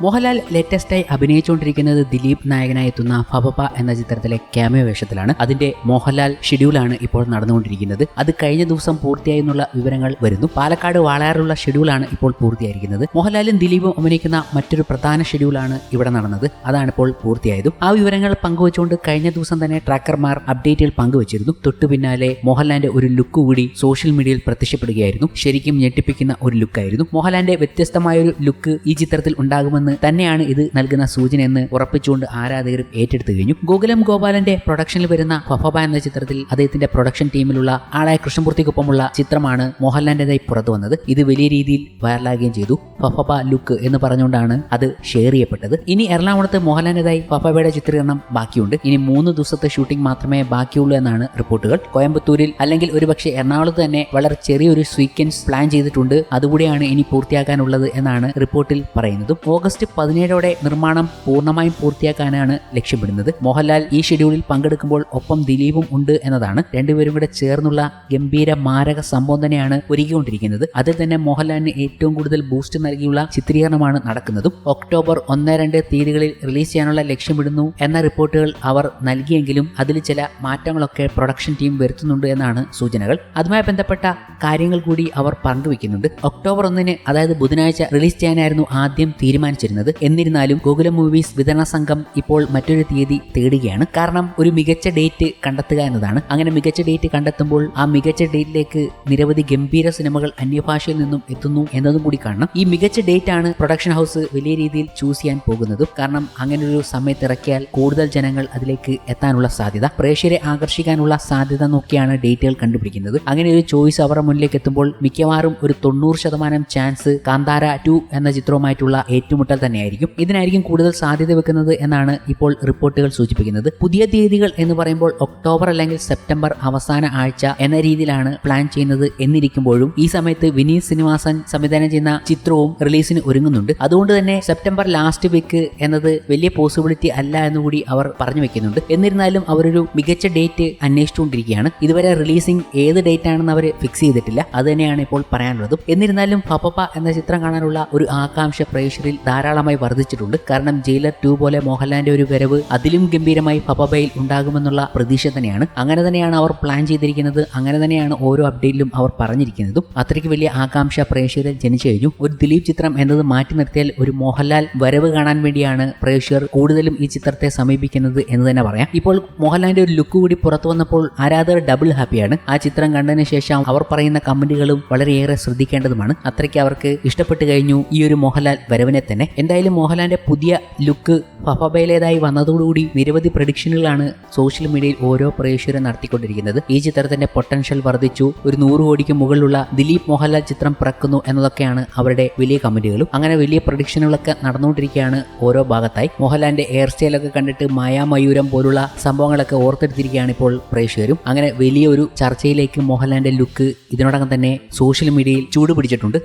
മോഹൻലാൽ ലേറ്റസ്റ്റായി അഭിനയിച്ചുകൊണ്ടിരിക്കുന്നത് ദിലീപ് നായകനായി എത്തുന്ന ഫബബ എന്ന ചിത്രത്തിലെ ക്യാമിയോ വേഷത്തിലാണ്. അതിന്റെ മോഹൻലാൽ ഷെഡ്യൂളാണ് ഇപ്പോൾ നടന്നുകൊണ്ടിരിക്കുന്നത്. അത് കഴിഞ്ഞ ദിവസം പൂർത്തിയായി എന്നുള്ള വിവരങ്ങൾ വരുന്നു. പാലക്കാട് വാളയാറുള്ള ഷെഡ്യൂളാണ് ഇപ്പോൾ പൂർത്തിയായിരിക്കുന്നത്. മോഹൻലാലും ദിലീപും അഭിനയിക്കുന്ന മറ്റൊരു പ്രധാന ഷെഡ്യൂളാണ് ഇവിടെ നടന്നത്. അതാണ് ഇപ്പോൾ പൂർത്തിയായതും. ആ വിവരങ്ങൾ പങ്കുവച്ചുകൊണ്ട് കഴിഞ്ഞ ദിവസം തന്നെ ട്രാക്കർമാർ അപ്ഡേറ്റുകൾ പങ്കുവച്ചിരുന്നു. തൊട്ടു പിന്നാലെ മോഹൻലാലിന്റെ ഒരു ലുക്ക് കൂടി സോഷ്യൽ മീഡിയയിൽ പ്രത്യക്ഷപ്പെടുകയായിരുന്നു. ശരിക്കും ഞെട്ടിപ്പിക്കുന്ന ഒരു ലുക്കായിരുന്നു. മോഹൻലാലിന്റെ വ്യത്യസ്തമായ ഒരു ലുക്ക് ഈ ചിത്രത്തിൽ ഉണ്ടാകുമെന്ന് തന്നെയാണ് ഇത് നൽകുന്ന സൂചന എന്ന് ഉറപ്പിച്ചുകൊണ്ട് ആരാധകരും ഏറ്റെടുത്തു കഴിഞ്ഞു. ഗോകുലം ഗോപാലന്റെ പ്രൊഡക്ഷനിൽ വരുന്ന ഫബബ എന്ന ചിത്രത്തിൽ അദ്ദേഹത്തിന്റെ പ്രൊഡക്ഷൻ ടീമിലുള്ള ആളായ കൃഷ്ണമൂർത്തിക്കൊപ്പമുള്ള ചിത്രമാണ് മോഹൻലാലിന്റേതായി പുറത്തു വന്നത്. ഇത് വലിയ രീതിയിൽ വൈറലാകുകയും ചെയ്തു. ഫബബ ലുക്ക് എന്ന് പറഞ്ഞുകൊണ്ടാണ് അത് ഷെയർ ചെയ്യപ്പെട്ടത്. ഇനി എറണാകുളത്ത് മോഹൻലാലിന്റേതായി ഫബബയുടെ ചിത്രീകരണം ബാക്കിയുണ്ട്. ഇനി 3 ദിവസത്തെ ഷൂട്ടിംഗ് മാത്രമേ ബാക്കിയുള്ളൂ എന്നാണ് റിപ്പോർട്ടുകൾ. കോയമ്പത്തൂരിൽ അല്ലെങ്കിൽ ഒരുപക്ഷെ എറണാകുളത്ത് തന്നെ വളരെ ചെറിയൊരു സ്വീക്വൻസ് പ്ലാൻ ചെയ്തിട്ടുണ്ട്. അതുകൂടിയാണ് ഇനി പൂർത്തിയാക്കാനുള്ളത് എന്നാണ് റിപ്പോർട്ടിൽ പറയുന്നത്. ഓഗസ്റ്റ് 17 നിർമ്മാണം പൂർണ്ണമായും പൂർത്തിയാക്കാനാണ് ലക്ഷ്യമിടുന്നത്. മോഹൻലാൽ ഈ ഷെഡ്യൂളിൽ പങ്കെടുക്കുമ്പോൾ ഒപ്പം ദിലീപും ഉണ്ട് എന്നതാണ്. രണ്ടുപേരും കൂടെ ചേർന്നുള്ള ഗംഭീര മാരക സംഭവം തന്നെയാണ് ഒരുക്കിക്കൊണ്ടിരിക്കുന്നത്. അതിൽ തന്നെ മോഹൻലാലിന് ഏറ്റവും കൂടുതൽ ബൂസ്റ്റ് നൽകിയുള്ള ചിത്രീകരണമാണ് നടക്കുന്നതും. ഒക്ടോബർ 1-2 തീയതികളിൽ റിലീസ് ചെയ്യാനുള്ള ലക്ഷ്യമിടുന്നു എന്ന റിപ്പോർട്ടുകൾ അവർ നൽകിയെങ്കിലും അതിൽ ചില മാറ്റങ്ങളൊക്കെ പ്രൊഡക്ഷൻ ടീം വരുത്തുന്നുണ്ട് എന്നാണ് സൂചനകൾ. അതുമായി ബന്ധപ്പെട്ട കാര്യങ്ങൾ കൂടി അവർ പങ്കുവെക്കുന്നുണ്ട്. ഒക്ടോബർ 1 അതായത് ബുധനാഴ്ച റിലീസ് ചെയ്യാനായിരുന്നു ആദ്യം തീരുമാനിച്ചിരുന്നത്. എന്നിരുന്നാലും ഗോകുലം മൂവീസ് വിതരണ സംഘം ഇപ്പോൾ മറ്റൊരു തീയതി തേടുകയാണ്. കാരണം ഒരു മികച്ച ഡേറ്റ് കണ്ടെത്തുക എന്നതാണ്. അങ്ങനെ മികച്ച ഡേറ്റ് കണ്ടെത്തുമ്പോൾ ആ മികച്ച ഡേറ്റിലേക്ക് നിരവധി ഗംഭീര സിനിമകൾ അന്യഭാഷയിൽ നിന്നും എത്തുന്നു എന്നതും കൂടി കാണണം. ഈ മികച്ച ഡേറ്റ് ആണ് പ്രൊഡക്ഷൻ ഹൗസ് വലിയ രീതിയിൽ ചൂസ് ചെയ്യാൻ പോകുന്നതും. കാരണം അങ്ങനെ ഒരു സമയത്ത് ഇറക്കിയാൽ കൂടുതൽ ജനങ്ങൾ അതിലേക്ക് എത്താനുള്ള സാധ്യത, പ്രേക്ഷകരെ ആകർഷിക്കാനുള്ള സാധ്യത നോക്കിയാണ് ഡേറ്റുകൾ കണ്ടുപിടിക്കുന്നത്. അങ്ങനെ ഒരു ചോയ്സ് അവരുടെ മുന്നിലേക്ക് എത്തുമ്പോൾ മിക്കവാറും ഒരു 90% ചാൻസ് കാന്താര 2 എന്ന ചിത്രവുമായിട്ടുള്ള ഏറ്റുമുട്ടൽ തന്നെയായിരിക്കും. ഇതിനായിരിക്കും കൂടുതൽ സാധ്യത വെക്കുന്നത് എന്നാണ് ഇപ്പോൾ റിപ്പോർട്ടുകൾ സൂചിപ്പിക്കുന്നത്. പുതിയ തീയതികൾ എന്ന് പറയുമ്പോൾ ഒക്ടോബർ അല്ലെങ്കിൽ സെപ്റ്റംബർ അവസാന ആഴ്ച എന്ന രീതിയിലാണ് പ്ലാൻ ചെയ്യുന്നത് എന്നിരിക്കുമ്പോഴും ഈ സമയത്ത് വിനീത് ശ്രീനിവാസൻ സംവിധാനം ചെയ്യുന്ന ചിത്രവും റിലീസിന് ഒരുങ്ങുന്നുണ്ട്. അതുകൊണ്ട് തന്നെ സെപ്റ്റംബർ ലാസ്റ്റ് വീക്ക് എന്നത് വലിയ പോസിബിലിറ്റി അല്ല എന്നുകൂടി അവർ പറഞ്ഞു വെക്കുന്നുണ്ട്. എന്നിരുന്നാലും അവരൊരു മികച്ച ഡേറ്റ് അന്വേഷിച്ചുകൊണ്ടിരിക്കുകയാണ്. ഇതുവരെ റിലീസിംഗ് ഏത് ഡേറ്റ് ആണെന്ന് അവർ ഫിക്സ് ചെയ്തിട്ടില്ല. അത് തന്നെയാണ് ഇപ്പോൾ പറയാനുള്ളതും. എന്നിരുന്നാലും ഫബബ എന്ന ചിത്രം കാണാനുള്ള ഒരു ആകാംക്ഷ പ്രേക്ഷകരിൽ ധാരാളമായി വർദ്ധിച്ചിട്ടുണ്ട്. കാരണം ജയിലർ 2 പോലെ മോഹൻലാലിന്റെ ഒരു വരവ് അതിലും ഗംഭീരമായി ഫബബയിൽ ഉണ്ടാകുമെന്നുള്ള പ്രതീക്ഷ തന്നെയാണ്. അങ്ങനെ തന്നെയാണ് അവർ പ്ലാൻ ചെയ്തിരിക്കുന്നത്. അങ്ങനെ തന്നെയാണ് ഓരോ അപ്ഡേറ്റിലും അവർ പറഞ്ഞിരിക്കുന്നതും. അത്രയ്ക്ക് വലിയ ആകാംക്ഷ പ്രേക്ഷകരിൽ ജനിച്ചു കഴിഞ്ഞു. ഒരു ദിലീപ് ചിത്രം എന്നത് മാറ്റി നിർത്തിയാൽ ഒരു മോഹൻലാൽ വരവ് കാണാൻ വേണ്ടിയാണ് പ്രേക്ഷകർ കൂടുതലും ഈ ചിത്രത്തെ സമീപിക്കുന്നത് എന്ന് തന്നെ പറയാം. ഇപ്പോൾ മോഹൻലാലിന്റെ ഒരു ലുക്ക് കൂടി പുറത്തു വന്നപ്പോൾ ആരാധകർ ഡബിൾ ഹാപ്പിയാണ്. ആ ചിത്രം കണ്ടതിന് ശേഷം അവർ പറയുന്ന കമന്റുകളും വളരെയേറെ ശ്രദ്ധിക്കേണ്ടതുമാണ്. അത്രയ്ക്ക് അവർക്ക് ഇഷ്ടപ്പെട്ടു കഴിഞ്ഞു ഈ ഒരു മോഹൻലാൽ വരവിനെ തന്നെ. എന്തായാലും മോഹൻലാലിന്റെ പുതിയ ലുക്ക് ഫബബയിലേതായി വന്നതോടുകൂടി നിരവധി പ്രഡിക്ഷനുകളാണ് സോഷ്യൽ മീഡിയയിൽ ഓരോ പ്രേക്ഷകരും നടത്തിക്കൊണ്ടിരിക്കുന്നത്. ഈ ചിത്രത്തിന്റെ പൊട്ടൻഷ്യൽ വർദ്ധിച്ചു, ഒരു 100 കോടിക്ക് മുകളിലുള്ള ദിലീപ് മോഹൻലാൽ ചിത്രം പിറക്കുന്നു എന്നതൊക്കെയാണ് അവരുടെ വലിയ കമന്റുകളും. അങ്ങനെ വലിയ പ്രഡിക്ഷനുകളൊക്കെ നടന്നുകൊണ്ടിരിക്കുകയാണ് ഓരോ ഭാഗത്തായി. മോഹൻലാലിന്റെ ഹെയർ സ്റ്റൈലൊക്കെ കണ്ടിട്ട് മായാമയൂരം പോലുള്ള സംഭവങ്ങളൊക്കെ ഓർത്തെടുത്തിരിക്കുകയാണ് ഇപ്പോൾ പ്രേക്ഷകരും. അങ്ങനെ വലിയൊരു ചർച്ചയിലേക്ക് മോഹൻലാലിന്റെ ലുക്ക് ഇതിനോടകം തന്നെ സോഷ്യൽ മീഡിയയിൽ ചൂടുപിടിച്ചിട്ടുണ്ട്.